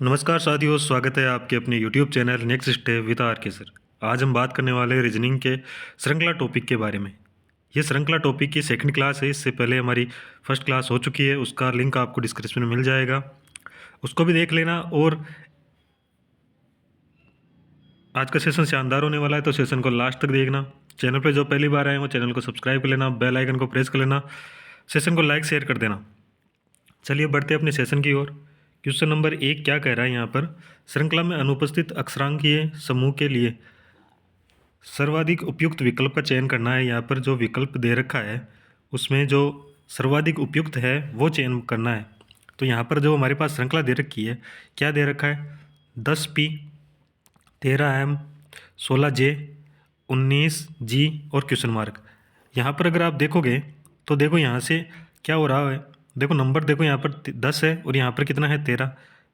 नमस्कार साथियों, स्वागत है आपके अपने YouTube channel next step with R K sir. आज हम बात करने वाले हैं रीजनिंग के श्रृंखला टॉपिक के बारे में। ये श्रृंखला टॉपिक की सेकंड क्लास है। इससे पहले हमारी फर्स्ट क्लास हो चुकी है, उसका लिंक आपको डिस्क्रिप्शन में मिल जाएगा, उसको भी देख लेना। और आज का सेशन शानदार होने वाला है, तो सेशन को लास्ट तक देखना। चैनल पर जो पहली बार आए हैं वो चैनल को सब्सक्राइब कर लेना, बेल आइकन को प्रेस कर लेना, सेशन को लाइक शेयर कर देना। चलिए बढ़ते हैं अपने सेशन की ओर। क्वेश्चन नंबर 1 क्या कह रहा है यहाँ पर, श्रृंखला में अनुपस्थित अक्षरांकीय समूह के लिए सर्वाधिक उपयुक्त विकल्प का चयन करना है। यहाँ पर जो विकल्प दे रखा है उसमें जो सर्वाधिक उपयुक्त है वो चयन करना है। तो यहाँ पर जो हमारे पास श्रृंखला दे रखी है, क्या दे रखा है, 10P, 13M, 16J, 19G और क्वेश्चन मार्क। यहाँ पर अगर आप देखोगे तो देखो यहाँ से क्या हो रहा है, देखो नंबर देखो, यहाँ पर 10 है और यहाँ पर कितना है 13,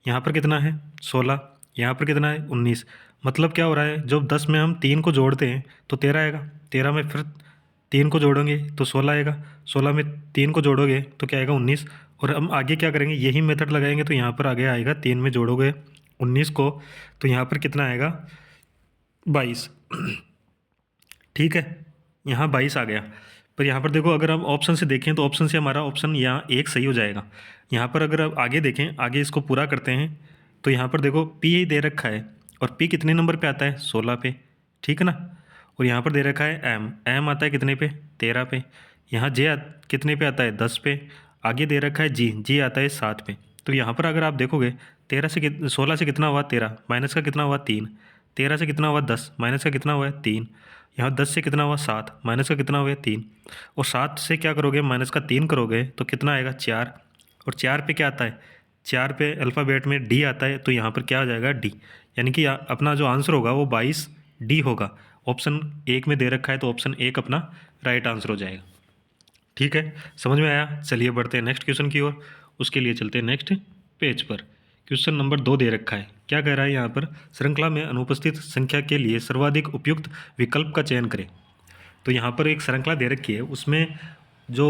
यहाँ पर कितना है 16, यहाँ पर कितना है 19। मतलब क्या हो रहा है, जब 10 में हम 3 को जोड़ते हैं तो 13 आएगा, 13 में फिर 3 को जोड़ेंगे तो 16 आएगा, 16 में 3 को जोड़ोगे तो क्या आएगा 19। और हम आगे क्या करेंगे, यही मेथड लगाएंगे तो यहाँ पर आगे आएगा 3 में जोड़ोगे 19 को तो यहाँ पर कितना आएगा 22। ठीक है, यहाँ 22 आ गया। पर यहाँ पर देखो अगर हम ऑप्शन से देखें तो ऑप्शन से हमारा ऑप्शन यहाँ एक सही हो जाएगा। यहाँ पर अगर आप आगे देखें, आगे इसको पूरा करते हैं तो यहाँ पर देखो P ही दे रखा है और P कितने नंबर पे आता है 16 पे, ठीक है ना। और यहाँ पर दे रखा है M आता है कितने पे 13 पे। यहाँ J कितने पे आता है 10 पे। आगे दे रखा है G आता है 7 पे। तो यहाँ पर अगर आप देखोगे 16 से कितना हुआ 13, माइनस का कितना हुआ 3, 13 से कितना हुआ 10, माइनस का कितना हुआ 3, यहाँ 10 से कितना हुआ 7, माइनस का कितना हुआ 3, और 7 से क्या करोगे माइनस का 3 करोगे तो कितना आएगा 4। और 4 पे क्या आता है, 4 पे अल्फ़ाबेट में D आता है, तो यहाँ पर क्या आ जाएगा D। यानी कि अपना जो आंसर होगा वो 22D होगा। ऑप्शन 1 में दे रखा है तो ऑप्शन 1 अपना राइट आंसर हो जाएगा। ठीक है, समझ में आया। चलिए बढ़ते हैं नेक्स्ट क्वेश्चन की ओर। उसके लिए चलते हैं नेक्स्ट पेज पर। क्वेश्चन नंबर 2 दे रखा है, क्या कह रहा है यहाँ पर, श्रृंखला में अनुपस्थित संख्या के लिए सर्वाधिक उपयुक्त विकल्प का चयन करें। तो यहाँ पर एक श्रृंखला दे रखी है, उसमें जो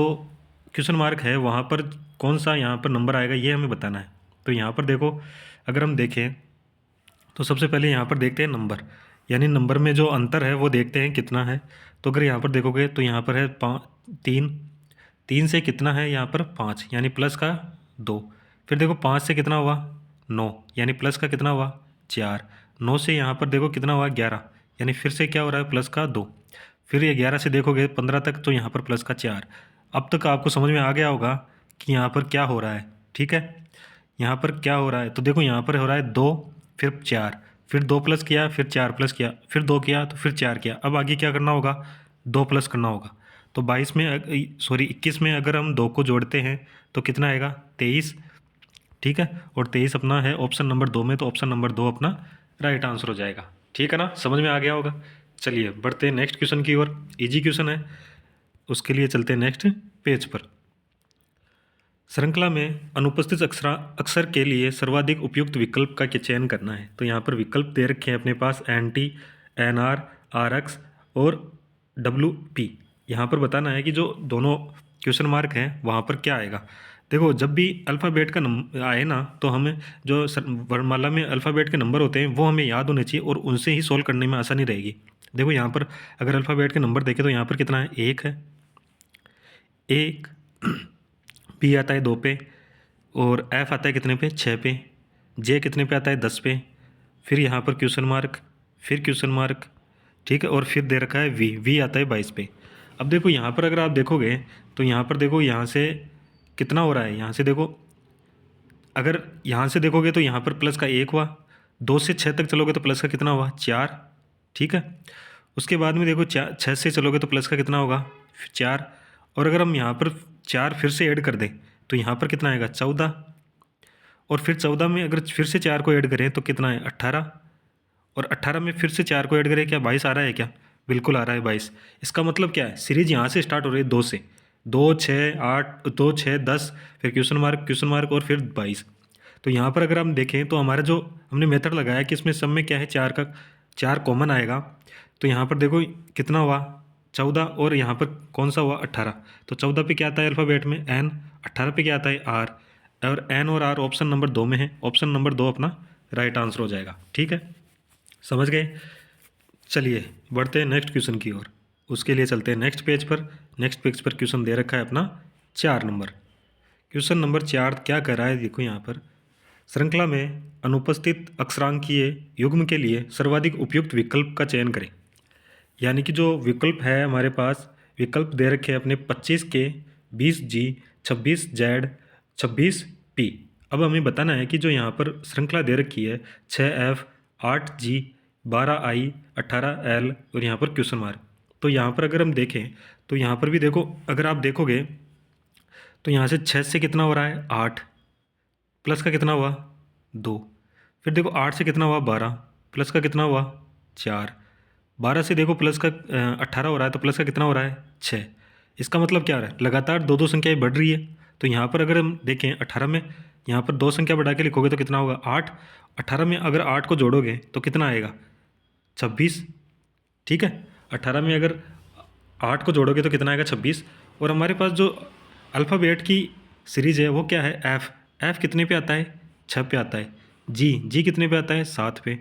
क्वेश्चन मार्क है वहाँ पर कौन सा यहाँ पर नंबर आएगा ये हमें बताना है। तो यहाँ पर देखो अगर हम देखें तो सबसे पहले यहाँ पर देखते हैं नंबर, यानी नंबर में जो अंतर है वो देखते हैं कितना है। तो अगर यहाँ पर देखोगे तो यहाँ पर है 3, 3 से कितना है यहाँ पर 5, यानी प्लस का 2। फिर देखो 5 से कितना हुआ 9, यानी प्लस का कितना हुआ 4। 9 से यहाँ पर देखो कितना हुआ 11, यानी फिर से क्या हो रहा है प्लस का 2। फिर ये 11 से देखोगे 15 तक तो यहाँ पर प्लस का 4। अब तक आपको समझ में आ गया होगा कि यहाँ पर क्या हो रहा है। ठीक है, यहाँ पर क्या हो रहा है, तो देखो यहाँ पर हो रहा है 2, फिर 4, फिर 2 प्लस किया, फिर 4 प्लस किया, फिर 2 किया तो फिर 4 किया। अब आगे क्या करना होगा, 2 प्लस करना होगा। तो 21 में अगर हम 2 को जोड़ते हैं तो कितना आएगा 23। ठीक है, और 23 अपना है ऑप्शन नंबर 2 में, तो ऑप्शन नंबर 2 अपना राइट आंसर हो जाएगा। ठीक है ना, समझ में आ गया होगा। चलिए बढ़ते हैं नेक्स्ट क्वेश्चन की ओर। इजी क्वेश्चन है, उसके लिए चलते हैं नेक्स्ट पेज पर। श्रृंखला में अनुपस्थित अक्षर के लिए सर्वाधिक उपयुक्त विकल्प का चयन करना है। तो यहाँ पर विकल्प दे रखे हैं अपने पास NT, NR, RX और WP। यहाँ पर बताना है कि जो दोनों क्वेश्चन मार्क हैं वहाँ पर क्या आएगा। देखो जब भी अल्फ़ाबेट का नंबर आए ना तो हमें जो वर्णमाला में अल्फ़ाबेट के नंबर होते हैं वो हमें याद होने चाहिए और उनसे ही सोल्व करने में आसानी रहेगी। देखो यहाँ पर अगर अल्फ़ाबेट के नंबर देखें तो यहाँ पर कितना है, 1 है, 1। P आता है 2 पे, और F आता है कितने पे 6 पे, J कितने पे आता है 10 पे, फिर यहाँ पर क्वेश्चन मार्क, फिर क्वेश्चन मार्क। ठीक है, और फिर दे रखा है V आता है 22 पे। अब देखो यहाँ पर अगर आप देखोगे तो यहाँ पर देखो यहाँ से कितना हो रहा है, यहाँ से देखो अगर यहाँ से देखोगे तो यहाँ पर प्लस का 1 हुआ, 2 से 6 तक चलोगे तो प्लस का कितना हुआ 4। ठीक है, उसके बाद में देखो 6 से चलोगे तो प्लस का कितना होगा 4। और अगर हम यहाँ पर 4 फिर से ऐड कर दें तो यहाँ पर कितना आएगा 14। और फिर 14 में अगर फिर से 4 को ऐड करें तो कितना है 18। और 18 में फिर से 4 को ऐड करें, क्या 22 आ रहा है क्या, बिल्कुल आ रहा है 22। इसका मतलब क्या है, सीरीज यहाँ से स्टार्ट हो रही है 2 से, 2 6 8, 2 6 10, फिर क्वेश्चन मार्क और फिर 22। तो यहाँ पर अगर हम देखें तो हमारा जो हमने मेथड लगाया कि इसमें सब में क्या है 4 कॉमन आएगा। तो यहाँ पर देखो कितना हुआ 14, और यहाँ पर कौन सा हुआ 18। तो 14 पे क्या आता है अल्फ़ाबेट में N, 18 पे क्या आता है R, और एन और आर ऑप्शन नंबर 2 में है, ऑप्शन नंबर 2 अपना राइट आंसर हो जाएगा। ठीक है, समझ गए। चलिए बढ़ते हैं नेक्स्ट क्वेश्चन की ओर। उसके लिए चलते हैं नेक्स्ट पेज पर। नेक्स्ट पेज पर क्वेश्चन दे रखा है अपना 4 नंबर। क्वेश्चन नंबर 4 क्या कह रहा है, देखो यहाँ पर, श्रृंखला में अनुपस्थित अक्षरांकीय युग्म के लिए सर्वाधिक उपयुक्त विकल्प का चयन करें। यानी कि जो विकल्प है हमारे पास, विकल्प दे रखे हैं अपने 25K, 20G, 26Z, 26P। अब हमें बताना है कि जो यहाँ पर श्रृंखला दे रखी है 6F, 8G, 12I, 18L और यहाँ पर क्वेश्चन मार्क। तो यहाँ पर अगर हम देखें तो यहाँ पर भी देखो, अगर आप देखोगे तो यहाँ से 6 से कितना हो रहा है 8, प्लस का कितना हुआ 2, फिर देखो 8 से कितना हुआ 12, प्लस का कितना हुआ 4, 12 से देखो प्लस का 18 हो रहा है, तो प्लस का कितना हो रहा है 6। इसका मतलब क्या हो रहा है, लगातार दो दो संख्याएं बढ़ रही है। तो यहाँ पर अगर हम देखें 18 में यहाँ पर 2 संख्या बढ़ा के लिखोगे तो कितना होगा 8, 18 में अगर 8 को जोड़ोगे तो कितना आएगा 26। ठीक है, 18 में अगर 8 को जोड़ोगे तो कितना आएगा 26। और हमारे पास जो अल्फ़ाबेट की सीरीज़ है वो क्या है एफ़। एफ़ कितने पे आता है 6 पे आता है। जी कितने पे आता है 7 पे।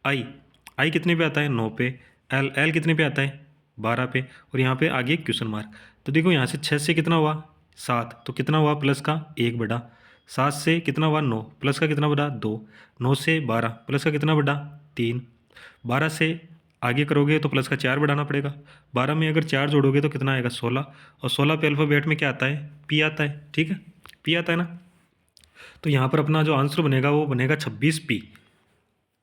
आई कितने पे आता है 9 पे। एल कितने पे आता है 12 पे। और यहाँ पे आगे क्वेश्चन मार्क। तो देखो यहाँ से 6 से कितना हुआ 7, तो कितना हुआ प्लस का 1 बढ़ा। 7 से कितना हुआ 9, प्लस का कितना बढ़ा 2। 9 से 12, प्लस का कितना बढ़ा 3। 12 से आगे करोगे तो प्लस का 4 बढ़ाना पड़ेगा। 12 में अगर 4 जोड़ोगे तो कितना आएगा 16। और 16 पे अल्फ़ाबेट में क्या आता है पी आता है। ठीक है, पी आता है ना। तो यहाँ पर अपना जो आंसर बनेगा वो बनेगा 26P।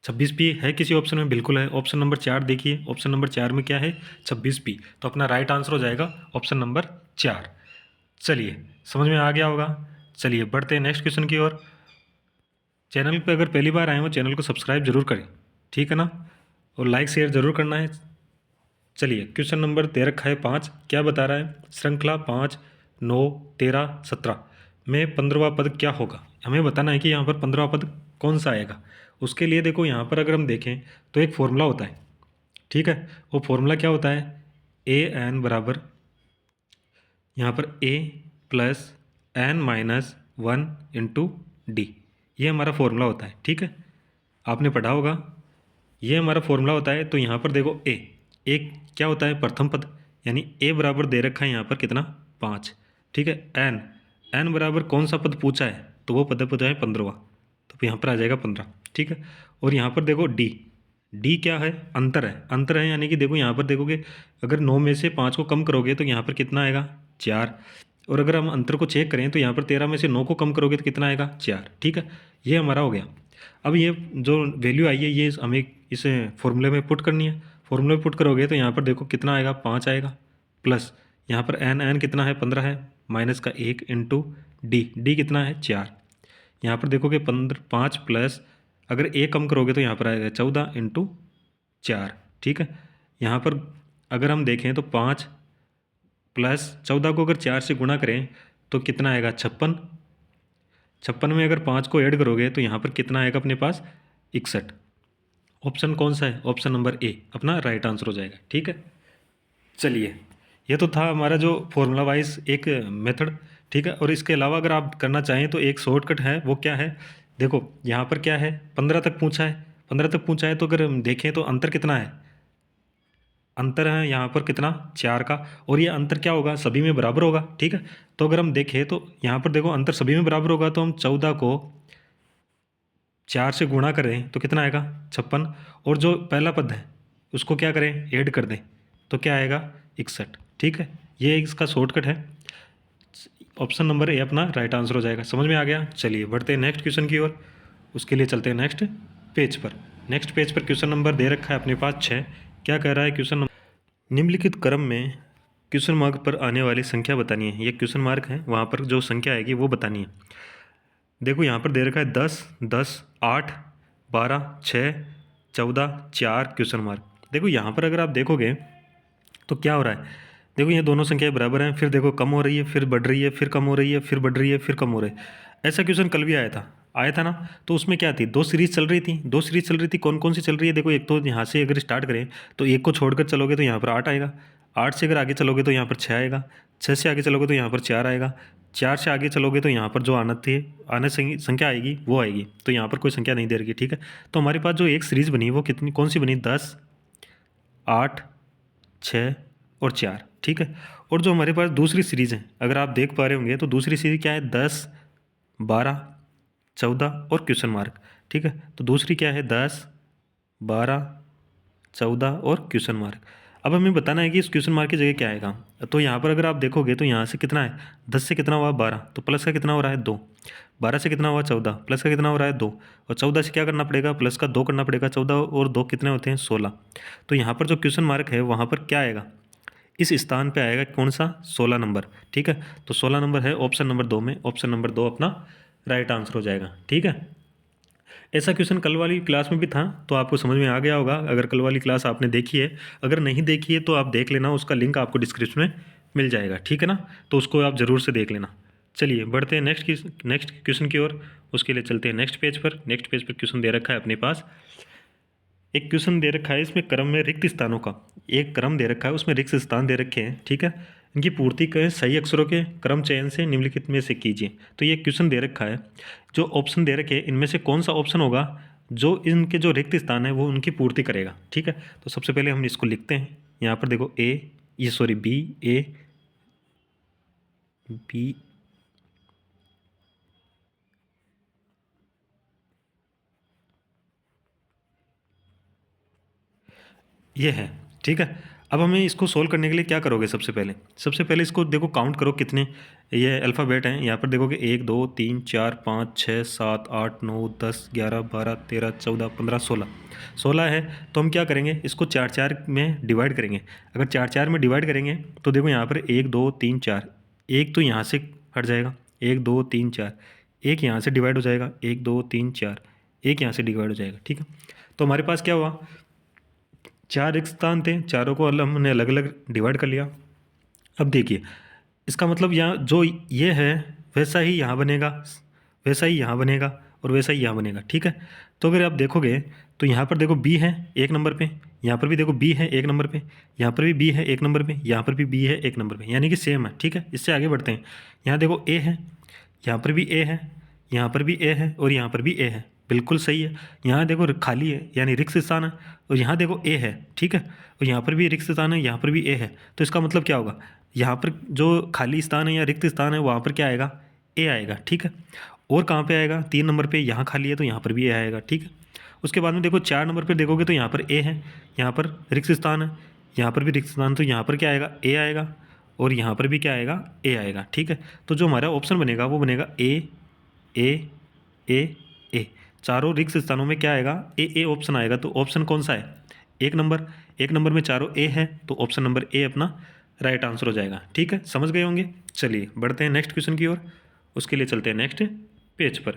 26P है किसी ऑप्शन में, बिल्कुल है। ऑप्शन नंबर 4 देखिए, ऑप्शन नंबर 4 में क्या है 26P। तो अपना राइट आंसर हो जाएगा ऑप्शन नंबर 4। चलिए समझ में आ गया होगा। चलिए बढ़ते हैं नेक्स्ट क्वेश्चन की ओर। चैनल पे अगर पहली बार आए हो चैनल को सब्सक्राइब जरूर करें, ठीक है ना, और लाइक शेयर ज़रूर करना है। चलिए क्वेश्चन नंबर दे रखा है 5। क्या बता रहा है, श्रृंखला 5, 9, 13, 17 में 15वां पद क्या होगा। हमें बताना है कि यहाँ पर 15वां पद कौन सा आएगा। उसके लिए देखो यहाँ पर अगर हम देखें तो एक फॉर्मूला होता है। ठीक है, वो फॉर्मूला क्या होता है, ए एन बराबर यहाँ पर A plus N minus 1 into D. ये हमारा फॉर्मूला होता है। ठीक है, आपने पढ़ा होगा, ये हमारा फॉर्मूला होता है। तो यहाँ पर देखो ए क्या होता है प्रथम पद, यानी ए बराबर दे रखा है यहाँ पर कितना 5। ठीक है, एन बराबर कौन सा पद पूछा है, तो वो पद पूछा है 15वां, तो यहाँ पर आ जाएगा 15। ठीक है, और यहाँ पर देखो डी क्या है, अंतर है यानी कि देखो यहाँ पर देखोगे अगर 9 में से 5 को कम करोगे तो यहाँ पर कितना आएगा 4। और अगर हम अंतर को चेक करें तो यहाँ पर 13 में से 9 को कम करोगे तो कितना आएगा 4। ठीक है, ये हमारा हो गया। अब ये जो वैल्यू आई है ये हमें इस फॉर्मूले में पुट करनी है। फॉर्मूले में पुट करोगे तो यहाँ पर देखो कितना आएगा 5 आएगा, प्लस यहाँ पर एन कितना है 15 है, माइनस का 1 इंटू डी कितना है 4। यहाँ पर देखोगे 5 प्लस अगर ए कम करोगे तो यहाँ पर आएगा 14 इंटू 4। ठीक है, यहाँ पर अगर हम देखें तो 5 प्लस 14 को अगर 4 से गुणा करें तो कितना आएगा 56। 56 में अगर 5 को ऐड करोगे तो यहाँ पर कितना आएगा अपने पास 61। ऑप्शन कौन सा है, ऑप्शन नंबर ए अपना राइट आंसर हो जाएगा। ठीक है, चलिए ये तो था हमारा जो फॉर्मूला वाइज एक मेथड। ठीक है, और इसके अलावा अगर आप करना चाहें तो एक शॉर्टकट है, वो क्या है, देखो यहाँ पर क्या है 15 तक पूछा है, 15 तक पूछा है तो अगर हम देखें तो अंतर कितना है, अंतर है यहाँ पर कितना 4 का, और ये अंतर क्या होगा सभी में बराबर होगा। ठीक है, तो अगर हम देखें तो यहाँ पर देखो अंतर सभी में बराबर होगा, तो हम 14 को 4 से गुणा करें तो कितना आएगा 56, और जो पहला पद है उसको क्या करें ऐड कर दें तो क्या आएगा 61। ठीक है, ये इसका शॉर्टकट है, ऑप्शन नंबर ए अपना राइट आंसर हो जाएगा। समझ में आ गया। चलिए बढ़ते हैं नेक्स्ट क्वेश्चन की ओर। उसके लिए चलते हैं नेक्स्ट पेज पर। नेक्स्ट पेज पर क्वेश्चन नंबर दे रखा है अपने पास 6। क्या कह रहा है क्वेश्चन नंबर, निम्नलिखित क्रम में क्वेश्चन मार्क पर आने वाली संख्या बतानी है। ये क्वेश्चन मार्क है, वहाँ पर जो संख्या आएगी वो बतानी है। देखो यहाँ पर दे रखा है 10, 10, 8, 12, 6, 14, 4 क्वेश्चन मार्क। देखो यहाँ पर अगर आप देखोगे तो क्या हो रहा है, देखो ये दोनों संख्याएं बराबर हैं, फिर देखो कम हो रही है, फिर बढ़ रही है, फिर कम हो रही है, फिर बढ़ रही है, फिर कम हो रही है। ऐसा क्वेश्चन कल भी आया था ना। तो उसमें क्या थी, दो सीरीज चल रही थी। कौन कौन सी चल रही है, देखो एक तो यहाँ से अगर स्टार्ट करें तो एक को छोड़कर चलोगे तो यहाँ पर 8 आएगा, 8 से अगर आगे चलोगे तो यहाँ पर 6 आएगा, 6 से आगे चलोगे तो यहाँ पर 4 आएगा, 4 से आगे चलोगे तो यहाँ पर जो आने संख्या आएगी वो आएगी, तो यहाँ पर कोई संख्या नहीं दे रही, ठीक है। तो हमारे पास जो एक सीरीज़ बनी वो कितनी, कौन सी बनी, 10, 8, 6 और 4, ठीक है। और जो हमारे पास दूसरी सीरीज़ है, अगर आप देख पा रहे होंगे तो दूसरी सीरीज़ क्या है, 10, 12, 14 और क्वेश्चन मार्क, ठीक है। तो दूसरी क्या है, 10, 12, 14 और क्वेश्चन मार्क। अब हमें बताना है कि इस क्वेश्चन मार्क की जगह क्या आएगा। तो यहाँ पर अगर आप देखोगे तो यहाँ से कितना है, 10 से कितना हुआ 12, तो प्लस का कितना हो रहा है 2, 12 से कितना हुआ 14, प्लस का कितना हो रहा है 2, और 14 से क्या करना पड़ेगा, प्लस का 2 करना पड़ेगा, 14 और 2 कितने होते हैं 16। तो यहाँ पर जो क्वेश्चन मार्क है वहाँ पर क्या आएगा, इस स्थान पे आएगा कौन सा, 16 नंबर, ठीक है। तो 16 नंबर है ऑप्शन नंबर 2 में, ऑप्शन नंबर 2 अपना राइट आंसर हो जाएगा, ठीक है। ऐसा क्वेश्चन कल वाली क्लास में भी था, तो आपको समझ में आ गया होगा अगर कल वाली क्लास आपने देखी है। अगर नहीं देखी है तो आप देख लेना, उसका लिंक आपको डिस्क्रिप्शन में मिल जाएगा, ठीक है ना। तो उसको आप ज़रूर से देख लेना। चलिए बढ़ते हैं नेक्स्ट क्वेश्चन की ओर। उसके लिए चलते हैं नेक्स्ट पेज पर। नेक्स्ट पेज पर क्वेश्चन दे रखा है अपने पास, एक क्वेश्चन दे रखा है, इसमें क्रम में रिक्त स्थानों का एक क्रम दे रखा है, उसमें रिक्त स्थान दे रखे हैं, ठीक है। इनकी पूर्ति करें सही अक्षरों के क्रम चयन से निम्नलिखित में से कीजिए। तो ये क्वेश्चन दे रखा है, जो ऑप्शन दे रखे हैं इनमें से कौन सा ऑप्शन होगा जो इनके जो रिक्त स्थान है वो उनकी पूर्ति करेगा, ठीक है। तो सबसे पहले हम इसको लिखते हैं। यहाँ पर देखो बी, ए, बी, ये है, ठीक है। अब हमें इसको सोल्व करने के लिए क्या करोगे, सबसे पहले इसको देखो काउंट करो कितने ये अल्फ़ाबेट हैं। यहाँ पर देखोगे 1, 2, 3, 4, 5, 6, 7, 8, 9, 10, 11, 12, 13, 14, 15, 16 है। तो हम क्या करेंगे, इसको 4 में डिवाइड करेंगे। अगर 4 में डिवाइड करेंगे तो देखो यहाँ पर 1, 2, 3, 4, एक तो यहाँ से हट जाएगा, 1, 2, 3, 4, एक यहाँ से डिवाइड हो जाएगा, 1, 2, 3, 4, एक यहाँ से डिवाइड हो जाएगा, ठीक है। तो हमारे पास क्या हुआ, 4 रिक्त स्थान थे, चारों को हमने अलग अलग डिवाइड कर लिया। अब देखिए इसका मतलब यहाँ जो ये है वैसा ही यहाँ बनेगा, वैसा ही यहाँ बनेगा और वैसा ही यहाँ बनेगा, ठीक है। तो अगर आप देखोगे तो यहाँ पर देखो बी है 1 नंबर पे, यहाँ पर भी देखो बी है 1 नंबर पे, यहाँ पर भी बी है 1 नंबर पे, यहाँ पर भी बी है 1 नंबर पे, यानी कि सेम है, ठीक है। इससे आगे बढ़ते हैं। यहाँ देखो ए है, यहाँ पर भी ए है, यहाँ पर भी ए है और यहाँ पर भी ए है, बिल्कुल सही है। यहाँ देखो खाली है यानी रिक्त स्थान है, और यहाँ देखो ए है, ठीक है, और यहाँ पर भी रिक्त स्थान है, यहाँ पर भी ए है। तो इसका मतलब क्या होगा, यहाँ पर जो खाली स्थान है या रिक्त स्थान है वहाँ पर क्या आएगा, ए आएगा, ठीक है। और कहाँ पे आएगा, 3 नंबर पे यहाँ खाली है तो यहाँ पर भी ए आएगा, ठीक है। उसके बाद में देखो 4 नंबर पर देखोगे तो यहाँ पर ए है, यहाँ पर रिक्त स्थान है, यहाँ पर भी रिक्त स्थान, तो यहाँ पर क्या आएगा, ए आएगा, और यहाँ पर भी क्या आएगा, ए आएगा, ठीक है। तो जो हमारा ऑप्शन बनेगा वो बनेगा ए, ए, ए, ए। चारों रिक्त स्थानों में क्या आएगा, ए ऑप्शन आएगा। तो ऑप्शन कौन सा है, 1 नंबर, 1 नंबर में चारों ए है, तो ऑप्शन नंबर ए अपना राइट आंसर हो जाएगा, ठीक है। समझ गए होंगे। चलिए बढ़ते हैं नेक्स्ट क्वेश्चन की ओर। उसके लिए चलते हैं नेक्स्ट पेज पर।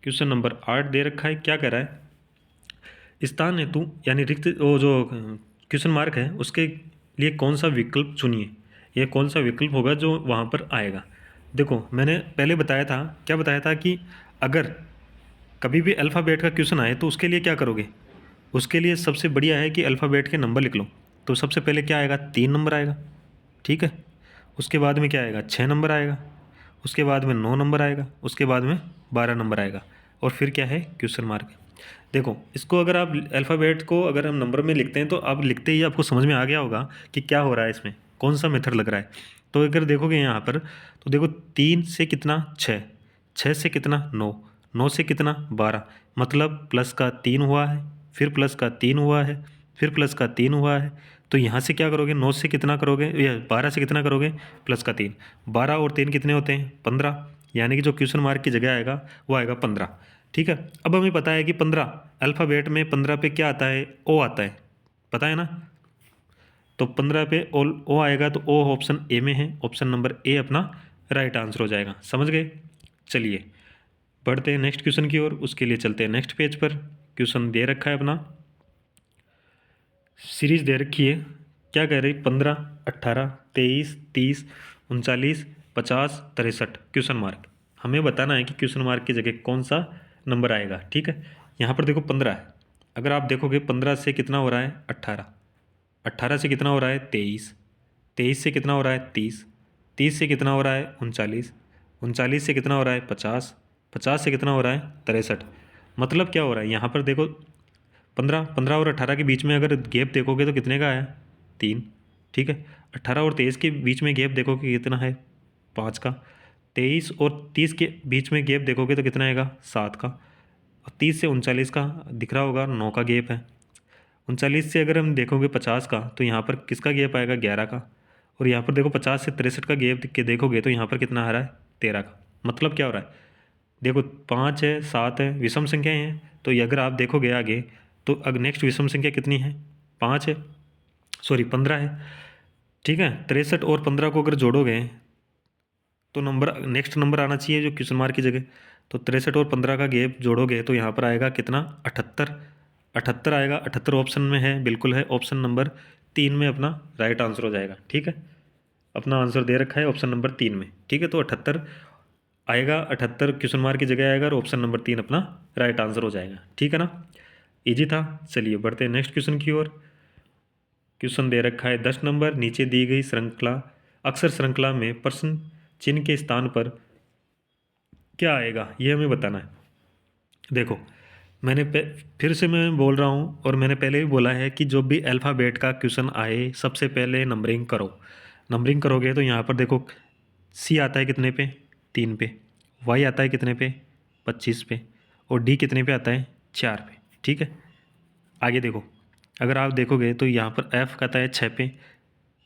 क्वेश्चन नंबर 8 दे रखा है, क्या कह रहा है, स्थान हेतु यानी रिक्त वो जो क्वेश्चन मार्क है उसके लिए कौन सा विकल्प चुनिए। यह कौन सा विकल्प होगा जो वहाँ पर आएगा। देखो मैंने पहले बताया था, क्या बताया था कि अगर कभी भी अल्फ़ाबेट का क्वेश्चन आए तो उसके लिए क्या करोगे, उसके लिए सबसे बढ़िया है कि अल्फ़ाबेट के नंबर लिख लो। तो सबसे पहले क्या आएगा, 3 नंबर आएगा, ठीक है। उसके बाद में क्या आएगा, 6 नंबर आएगा, उसके बाद में 9 नंबर आएगा, उसके बाद में 12 नंबर आएगा, और फिर क्या है, क्वेश्चन मार्क। देखो इसको अगर आप अल्फ़ाबेट को अगर हम नंबर में लिखते हैं तो आप लिखते ही आपको समझ में आ गया होगा कि क्या हो रहा है, इसमें कौन सा मेथड लग रहा है। तो अगर देखोगे यहाँ पर तो देखो 3 से कितना 6, 6 से कितना 9, 9 से कितना 12, मतलब प्लस का 3 हुआ है, फिर प्लस का 3 हुआ है, फिर प्लस का 3 हुआ है। तो यहाँ से क्या करोगे, 9 से कितना करोगे या 12 से कितना करोगे, प्लस का 3, 12 और 3 कितने होते हैं 15, यानी कि जो क्वेश्चन मार्क की जगह आएगा वो आएगा 15, ठीक है। अब हमें पता है कि 15 अल्फ़ाबेट में 15 पे क्या आता है, ओ आता है, पता है ना। तो 15 पे ओ आएगा, तो ओ ऑप्शन ए में है, ऑप्शन नंबर ए अपना राइट आंसर हो जाएगा। समझ गए। चलिए बढ़ते हैं नेक्स्ट क्वेश्चन की ओर। उसके लिए चलते हैं नेक्स्ट पेज पर। क्वेश्चन दे रखा है अपना, सीरीज दे रखी है, क्या कह रही, 15, 18, 23, 30, 39, 50, 63 क्वेश्चन मार्क। हमें बताना है कि क्वेश्चन मार्क की जगह कौन सा नंबर आएगा, ठीक है। यहाँ पर देखो 15 है, अगर आप देखोगे 15 से कितना हो रहा है 18, 18 से कितना हो रहा है 23, 23 से कितना हो रहा है 30, 30 से कितना हो रहा है 39, 39 से कितना हो रहा है 50, 50 से कितना हो रहा है 63। मतलब क्या हो रहा है यहाँ पर देखो 15, 15 और 18 के बीच में अगर गैप देखोगे तो कितने का है 3, ठीक है। 18 और 23 के बीच में गैप देखोगे कितना है 5 का। 23 और 30 के बीच में गैप देखोगे तो कितना आएगा 7 का। और 30 से 39 का दिख रहा होगा 9 का गैप है। 39 से अगर हम देखोगे 50 का तो यहाँ पर किसका गैप आएगा 11 का। और यहाँ पर देखो 50 से 63 का गैप के देखोगे तो यहाँ पर कितना आ रहा है 13 का। मतलब क्या हो रहा है देखो 5 है 7 है विषम संख्याएं हैं, तो ये अगर आप देखोगे आगे तो अगर नेक्स्ट विषम संख्या कितनी है 5 है, सॉरी 15 है, ठीक है। 63 और 15 को अगर जोड़ोगे तो नंबर नेक्स्ट नंबर आना चाहिए जो क्वेश्चन मार्क की जगह। तो 63 और 15 का गैप जोड़ोगे तो यहाँ पर आएगा कितना 78, 78 आएगा। 78 ऑप्शन में है, बिल्कुल है, ऑप्शन नंबर 3 में अपना राइट आंसर हो जाएगा, ठीक है। अपना आंसर दे रखा है ऑप्शन नंबर 3 में, ठीक है। तो 78 आएगा, 78 क्वेश्चन मार्क की जगह आएगा और ऑप्शन नंबर 3 अपना राइट आंसर हो जाएगा, ठीक है ना। इजी था। चलिए बढ़ते हैं नेक्स्ट क्वेश्चन की ओर। क्वेश्चन दे रखा है 10 नंबर, नीचे दी गई श्रृंखला अक्षर श्रृंखला में प्रश्न चिन्ह के स्थान पर क्या आएगा ये हमें बताना है। देखो मैंने फिर से मैं बोल रहा हूँ और मैंने पहले भी बोला है कि जो भी अल्फ़ाबेट का क्वेश्चन आए सबसे पहले नंबरिंग करो। नंबरिंग करोगे तो यहाँ पर देखो सी आता है कितने पे 3 पे, वाई आता है कितने पे 25 पे, और डी कितने पे आता है 4 पे, ठीक है। आगे देखो अगर आप देखोगे तो यहाँ पर एफ आता है 6 पे,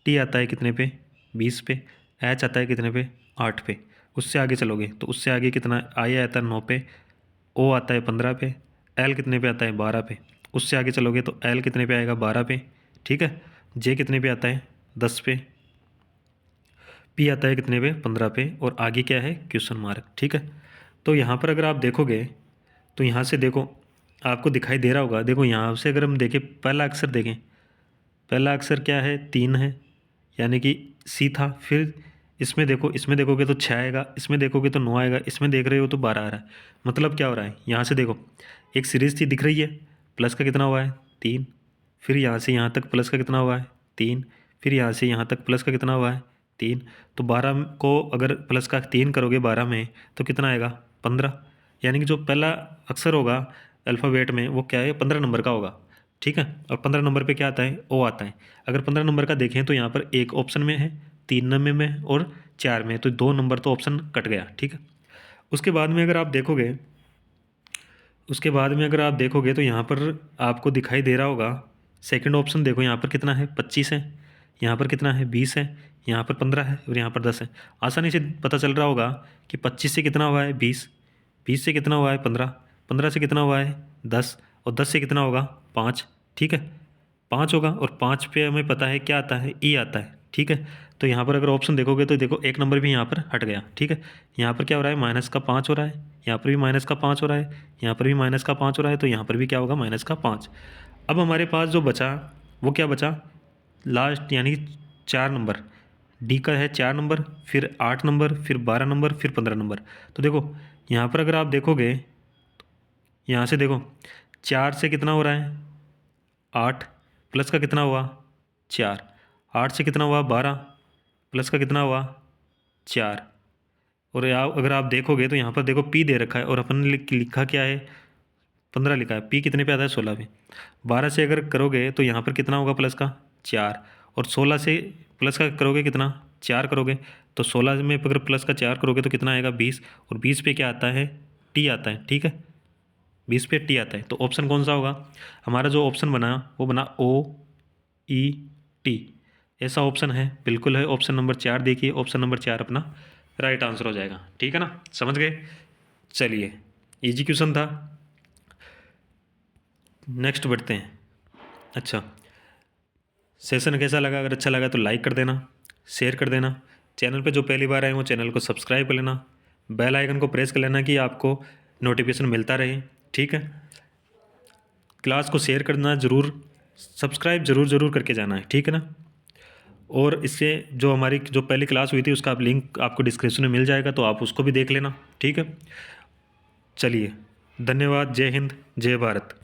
टी आता है कितने पे 20 पे, एच आता है कितने पे 8 पे। उससे आगे चलोगे तो उससे आगे कितना आई आता है 9 पे, ओ आता है 15 पे, एल कितने पे आता है 12 पे। उससे आगे चलोगे तो एल कितने पे आएगा 12 पे, ठीक है। जे कितने पे आता है 10 पे, पी आता है कितने पे 15 पे, और आगे क्या है क्वेश्चन मार्क, ठीक है। तो यहाँ पर अगर आप देखोगे तो यहाँ से देखो आपको दिखाई दे रहा होगा, देखो यहाँ से अगर हम देखें पहला अक्षर देखें, पहला अक्षर क्या है 3 है यानी कि सी था। फिर इसमें देखो, इसमें देखोगे तो 6 आएगा, इसमें देखोगे तो 9 आएगा, इसमें देख रहे हो तो 12 आ रहा है। मतलब क्या हो रहा है यहाँ से देखो एक सीरीज थी दिख रही है, प्लस का कितना हुआ है 3, फिर यहाँ से यहाँ तक प्लस का कितना हुआ है 3, फिर यहाँ से यहाँ तक प्लस का कितना हुआ है 3। तो 12 को अगर प्लस का 3 करोगे 12 में तो कितना आएगा 15, यानी कि जो पहला अक्षर होगा अल्फ़ाबेट में वो क्या है 15 नंबर का होगा, ठीक है। और 15 नंबर पे क्या आता है ओ आता है। अगर 15 नंबर का देखें तो यहाँ पर एक ऑप्शन में है, 3 नंबर में और 4 में, तो 2 नंबर तो ऑप्शन कट गया, ठीक है। उसके बाद में अगर आप देखोगे, उसके बाद में अगर आप देखोगे तो यहाँ पर आपको दिखाई दे रहा होगा सेकंड ऑप्शन, देखो यहाँ पर कितना है 25 है, यहाँ पर कितना है 20 है, यहाँ पर 15 है और यहाँ पर 10 है। आसानी से पता चल रहा होगा कि 25 से कितना हुआ है 20, 20 से कितना हुआ है 15, 15 से कितना हुआ है 10, और 10 से कितना होगा 5, ठीक है। 5 होगा और 5 पे हमें पता है क्या आता है ई आता है, ठीक है। तो यहाँ पर अगर ऑप्शन देखोगे तो देखो एक नंबर भी यहाँ पर हट गया, ठीक है। यहाँ पर क्या हो रहा है -5 हो रहा है, यहाँ पर भी -5 हो रहा है, यहाँ पर भी -5 हो रहा है, तो यहाँ पर भी क्या होगा -5। अब हमारे पास जो बचा वो क्या बचा लास्ट, यानी 4 नंबर, डी का है 4 नंबर, फिर 8 नंबर, फिर 12 नंबर, फिर 15 नंबर। तो देखो यहाँ पर अगर आप देखोगे यहाँ से देखो 4 से कितना हो रहा है 8, प्लस का कितना हुआ 4, 8 से कितना हुआ 12, प्लस का कितना हुआ 4। और अगर आप देखोगे तो यहाँ पर देखो पी दे रखा है और अपन ने लिखा क्या है 15 लिखा है, पी कितने पे आता है 16 पे। 12 से अगर करोगे तो यहाँ पर कितना होगा प्लस का 4, और 16 से प्लस का करोगे कितना 4 करोगे, तो 16 में अगर प्लस का 4 करोगे तो कितना आएगा 20, और 20 पे क्या आता है टी आता है, ठीक है। 20 पे टी आता है, तो ऑप्शन कौन सा होगा हमारा जो ऑप्शन बना वो बना ओ ई टी, ऐसा ऑप्शन है, बिल्कुल है ऑप्शन नंबर 4। देखिए ऑप्शन नंबर 4 अपना राइट आंसर हो जाएगा, ठीक है ना, समझ गए। चलिए इजी क्वेश्चन था, नेक्स्ट बढ़ते हैं। अच्छा सेशन कैसा लगा, अगर अच्छा लगा तो लाइक कर देना, शेयर कर देना। चैनल पे जो पहली बार आए वो चैनल को सब्सक्राइब कर लेना, बेल आइकन को प्रेस कर लेना कि आपको नोटिफिकेशन मिलता रहे, ठीक है। क्लास को शेयर करना ज़रूर, सब्सक्राइब ज़रूर करके जाना है, ठीक है ना। और इससे जो हमारी जो पहली क्लास हुई थी उसका लिंक आपको डिस्क्रिप्शन में मिल जाएगा, तो आप उसको भी देख लेना, ठीक है। चलिए धन्यवाद, जय हिंद, जय भारत।